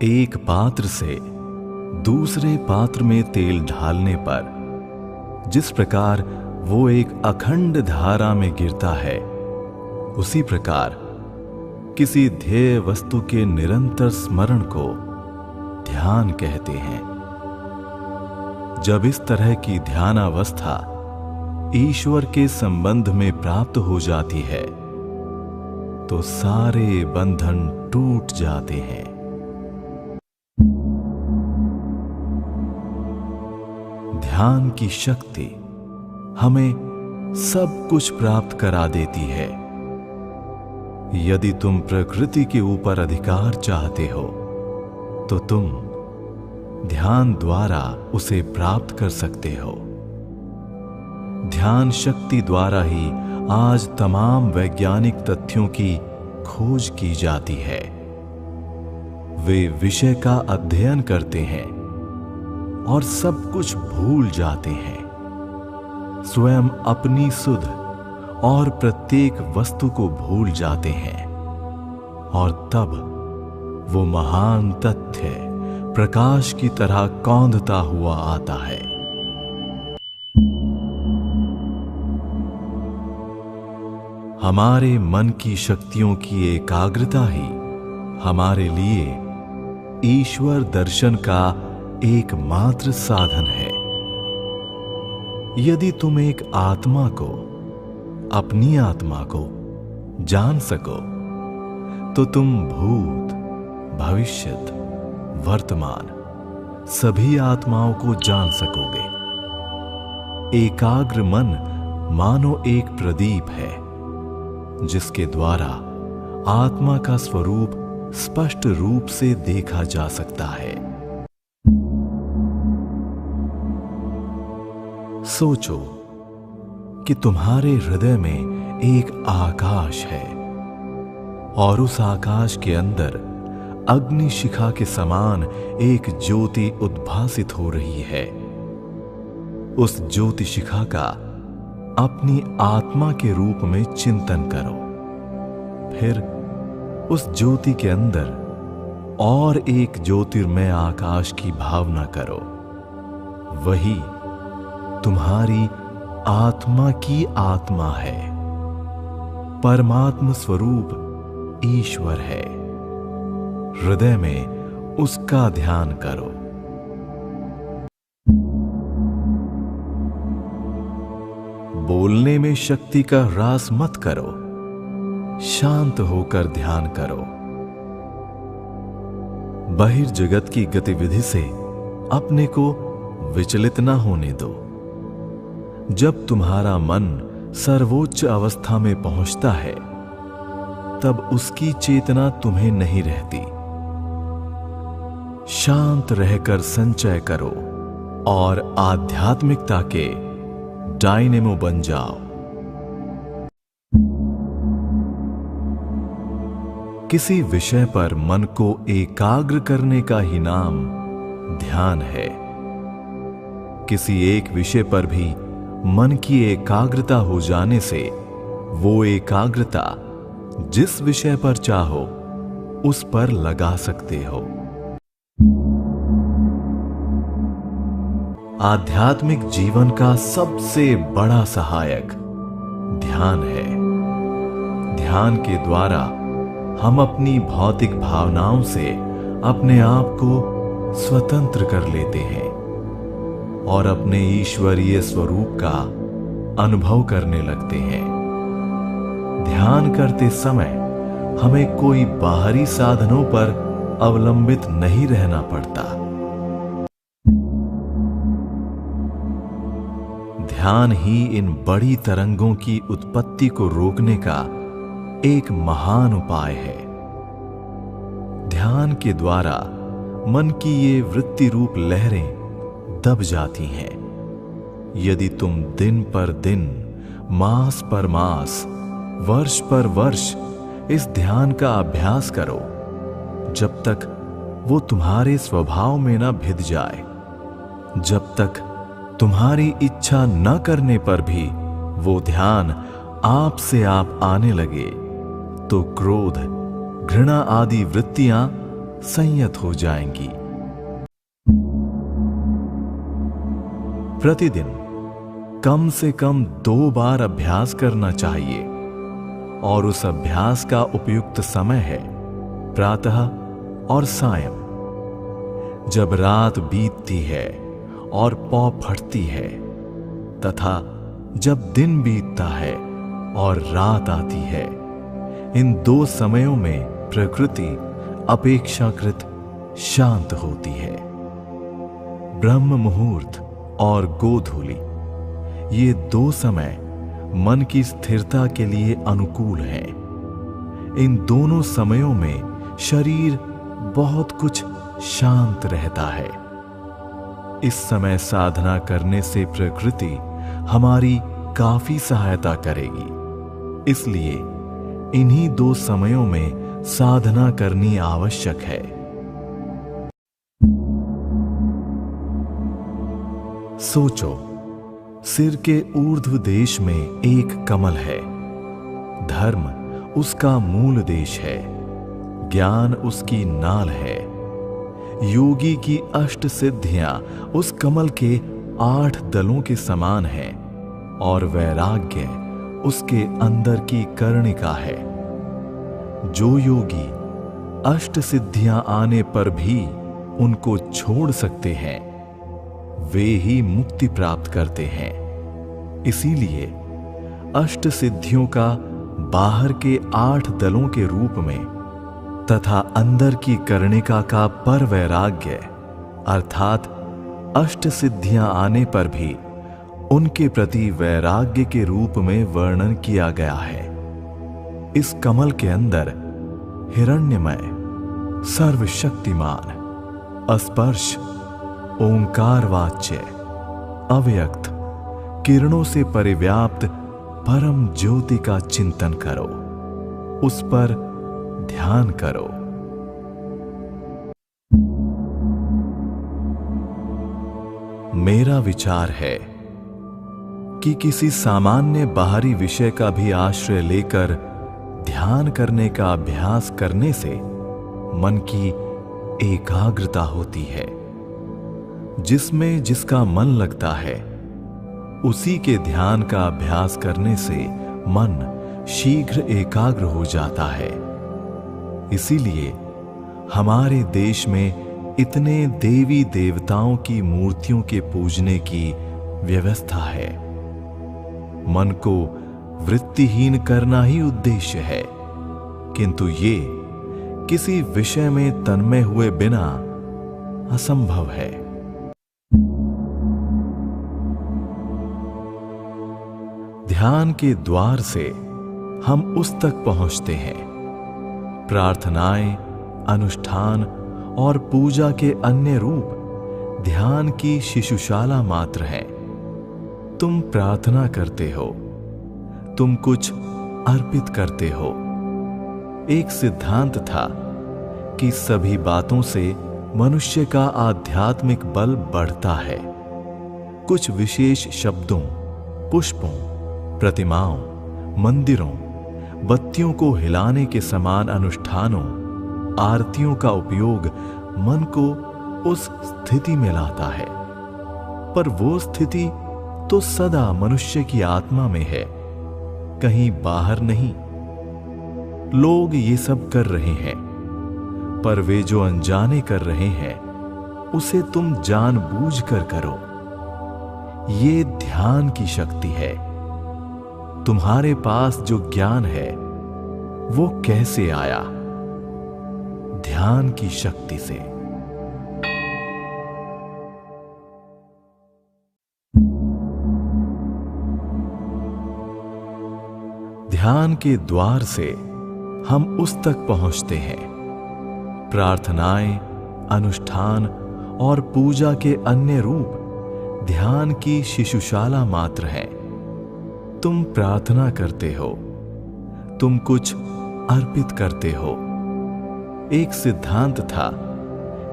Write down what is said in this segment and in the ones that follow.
एक पात्र से दूसरे पात्र में तेल ढालने पर जिस प्रकार वो एक अखंड धारा में गिरता है, उसी प्रकार किसी ध्येय वस्तु के निरंतर स्मरण को ध्यान कहते हैं। जब इस तरह की ध्यानावस्था ईश्वर के संबंध में प्राप्त हो जाती है तो सारे बंधन टूट जाते हैं। ध्यान की शक्ति हमें सब कुछ प्राप्त करा देती है। यदि तुम प्रकृति के ऊपर अधिकार चाहते हो तो तुम ध्यान द्वारा उसे प्राप्त कर सकते हो। ध्यान शक्ति द्वारा ही आज तमाम वैज्ञानिक तथ्यों की खोज की जाती है। वे विषय का अध्ययन करते हैं और सब कुछ भूल जाते हैं। स्वयं अपनी सुध और प्रत्येक वस्तु को भूल जाते हैं और तब वो महान तथ्य प्रकाश की तरह कौंधता हुआ आता है। हमारे मन की शक्तियों की एकाग्रता ही हमारे लिए ईश्वर दर्शन का एकमात्र साधन है। यदि तुम एक आत्मा को, अपनी आत्मा को जान सको तो तुम भूत, भविष्यत, वर्तमान सभी आत्माओं को जान सकोगे। एकाग्र मन मानो एक प्रदीप है जिसके द्वारा आत्मा का स्वरूप स्पष्ट रूप से देखा जा सकता है। सोचो कि तुम्हारे हृदय में एक आकाश है और उस आकाश के अंदर अग्नि शिखा के समान एक ज्योति उद्भासित हो रही है। उस ज्योति शिखा का अपनी आत्मा के रूप में चिंतन करो। फिर उस ज्योति के अंदर और एक ज्योतिर्मय आकाश की भावना करो। वही तुम्हारी आत्मा की आत्मा है। परमात्म स्वरूप ईश्वर है। हृदय में उसका ध्यान करो। बोलने में शक्ति का ह्रास मत करो। शांत होकर ध्यान करो। बहिर्जगत की गतिविधि से अपने को विचलित न होने दो। जब तुम्हारा मन सर्वोच्च अवस्था में पहुंचता है तब उसकी चेतना तुम्हें नहीं रहती। शांत रहकर संचय करो और आध्यात्मिकता के डायनेमो बन जाओ। किसी विषय पर मन को एकाग्र करने का ही नाम ध्यान है। किसी एक विषय पर भी मन की एकाग्रता हो जाने से वो एकाग्रता जिस विषय पर चाहो उस पर लगा सकते हो। आध्यात्मिक जीवन का सबसे बड़ा सहायक ध्यान है। ध्यान के द्वारा हम अपनी भौतिक भावनाओं से अपने आप को स्वतंत्र कर लेते हैं और अपने ईश्वरीय स्वरूप का अनुभव करने लगते हैं। ध्यान करते समय हमें कोई बाहरी साधनों पर अवलंबित नहीं रहना पड़ता। ध्यान ही इन बड़ी तरंगों की उत्पत्ति को रोकने का एक महान उपाय है। ध्यान के द्वारा मन की ये वृत्ति रूप लहरें दब जाती हैं। यदि तुम दिन पर दिन, मास पर मास, वर्ष पर वर्ष इस ध्यान का अभ्यास करो, जब तक वो तुम्हारे स्वभाव में न भिद जाए, जब तक तुम्हारी इच्छा न करने पर भी वो ध्यान आप से आप आने लगे, तो क्रोध, घृणा आदि वृत्तियां संयत हो जाएंगी। प्रतिदिन कम से कम 2 बार अभ्यास करना चाहिए और उस अभ्यास का उपयुक्त समय है प्रातः और सायं, जब रात बीतती है और पौ फटती है, तथा जब दिन बीतता है और रात आती है। इन 2 समयों में प्रकृति अपेक्षाकृत शांत होती है। ब्रह्म मुहूर्त और गोधूली, ये 2 समय मन की स्थिरता के लिए अनुकूल हैं। इन दोनों समयों में शरीर बहुत कुछ शांत रहता है। इस समय साधना करने से प्रकृति हमारी काफी सहायता करेगी। इसलिए इन्हीं 2 समयों में साधना करनी आवश्यक है। सोचो, सिर के ऊर्ध्व देश में एक कमल है। धर्म उसका मूल देश है, ज्ञान उसकी नाल है। योगी की 8 सिद्धियां उस कमल के 8 दलों के समान हैं और वैराग्य उसके अंदर की कर्णिका है। जो योगी 8 सिद्धियां आने पर भी उनको छोड़ सकते हैं, वे ही मुक्ति प्राप्त करते हैं। इसीलिए 8 सिद्धियों का बाहर के 8 दलों के रूप में तथा अंदर की कर्णिका का पर वैराग्य अर्थात 8 सिद्धियां आने पर भी उनके प्रति वैराग्य के रूप में वर्णन किया गया है। इस कमल के अंदर हिरण्यमय, सर्वशक्तिमान, अस्पर्श, ओंकारवाच्य, अव्यक्त, किरणों से परिव्याप्त परम ज्योति का चिंतन करो, उस पर ध्यान करो। मेरा विचार है कि किसी सामान्य बाहरी विषय का भी आश्रय लेकर ध्यान करने का अभ्यास करने से मन की एकाग्रता होती है। जिसमें जिसका मन लगता है, उसी के ध्यान का अभ्यास करने से मन शीघ्र एकाग्र हो जाता है। इसीलिए हमारे देश में इतने देवी देवताओं की मूर्तियों के पूजने की व्यवस्था है। मन को वृत्तिहीन करना ही उद्देश्य है, किंतु ये किसी विषय में तन्मय हुए बिना असंभव है। ध्यान के द्वार से हम उस तक पहुंचते हैं। प्रार्थनाएं, अनुष्ठान और पूजा के अन्य रूप ध्यान की शिशुशाला मात्र हैं। तुम प्रार्थना करते हो, तुम कुछ अर्पित करते हो। एक सिद्धांत था कि सभी बातों से मनुष्य का आध्यात्मिक बल बढ़ता है। कुछ विशेष शब्दों, पुष्पों, प्रतिमाओं, मंदिरों, बत्तियों को हिलाने के समान अनुष्ठानों, आरतियों का उपयोग मन को उस स्थिति में लाता है। पर वो स्थिति तो सदा मनुष्य की आत्मा में है, कहीं बाहर नहीं। लोग ये सब कर रहे हैं, पर वे जो अनजाने कर रहे हैं उसे तुम जानबूझकर करो। ये ध्यान की शक्ति है। तुम्हारे पास जो ज्ञान है वो कैसे आया? ध्यान की शक्ति से। ध्यान के द्वार से हम उस तक पहुंचते हैं। प्रार्थनाएं, अनुष्ठान और पूजा के अन्य रूप ध्यान की शिशुशाला मात्र हैं। तुम प्रार्थना करते हो, तुम कुछ अर्पित करते हो। एक सिद्धांत था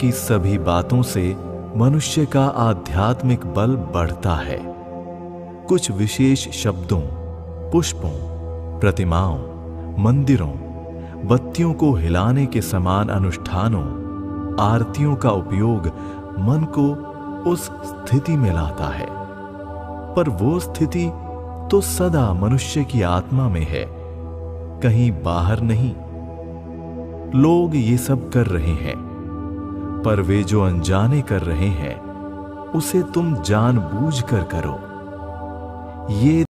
कि सभी बातों से मनुष्य का आध्यात्मिक बल बढ़ता है। कुछ विशेष शब्दों, पुष्पों, प्रतिमाओं, मंदिरों, बत्तियों को हिलाने के समान अनुष्ठानों, आरतियों का उपयोग मन को उस स्थिति में लाता है, पर वो स्थिति तो सदा मनुष्य की आत्मा में है, कहीं बाहर नहीं। लोग ये सब कर रहे हैं, पर वे जो अनजाने कर रहे हैं उसे तुम जानबूझकर करो। ये